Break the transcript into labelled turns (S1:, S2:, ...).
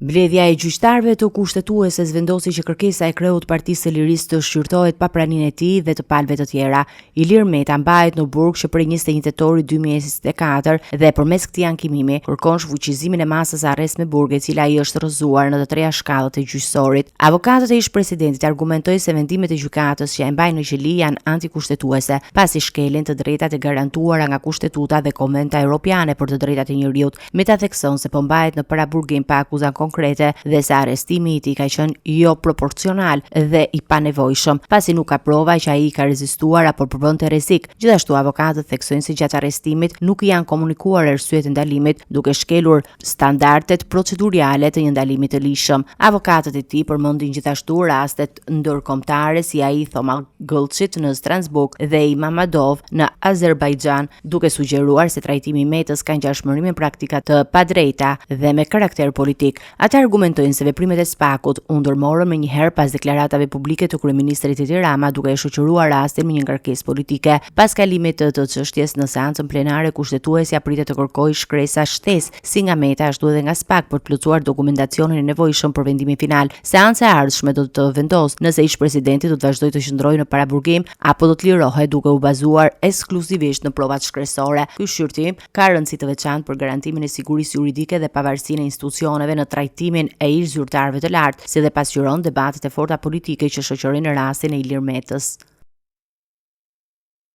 S1: Mbledhja e gjyqtarëve të kushtetueses vendosi që kërkesa e kreut Partisë së Lirisë të shqyrtohet pa praninë e tij dhe të palëve të tjera. Ilir Meta mbahet në burg që prej 21 tetorit 2024 dhe përmes këtij ankimimi kërkon shfuqizimin e masës arrest me burg, e cila i është rrëzuar në të treja shkallët e gjyqësorit. Avokatët e ish-presidentit argumentojnë se vendimet e gjykatës që e mbajnë në gjeli janë antikushtetuese, pasi shkelin të drejtat e garantuara nga kushtetuta dhe konventa europiane për të drejtat e njerëzit. Meta thekson se po mbahet në paraburgim pa akuzën konkrete dhe se arrestimi i tij ka qenë jo proporcional dhe i panevojshëm, pasi nuk ka prova që ai ka rezistuar apo përbënte rrezik. Gjithashtu avokatët theksojnë se gjatë arrestimit nuk i janë komunikuar arsyet e ndalimit, duke shkelur standardet procedurale të një ndalimi të lishëm. Avokatët e tij përmendin gjithashtu rastet ndërkombëtare si ai Thomas Gulçit në Strasburg dhe i Mamadov në Azerbajxhan, duke sugjeruar se trajtimi i Metës ka ngjashmëri me praktika të padrejta dhe me karakter politik. Ata argumentojnë se veprimet e SPAK-ut u ndërmorën më njëherë pas deklaratave publike të kryeministrit Edi Rama, duke e shoqëruar rastin me një ngarkesë politike. Pas kalimit të çështjes në seancën plenare, kushtetuesja pritet të kërkojë shkresa shtesë si nga Meta ashtu edhe nga SPAK për të plotësuar dokumentacionin e nevojshëm për vendimin final. Seanca e ardhshme do të vendosë nëse ish-presidenti do të vazhdojë të qëndrojë në paraburgim apo do të lirohet duke u bazuar ekskluzivisht në provat shkresore. Ky shqyrtim ka rëndësi të veçantë për garantimin e sigurisë juridike dhe pavarësinë e institucioneve në trajtimin e ish-zyrtarëve të lartë, si dhe pasqyron debatet e forta politike që shoqërinë rastin e Ilir Metës.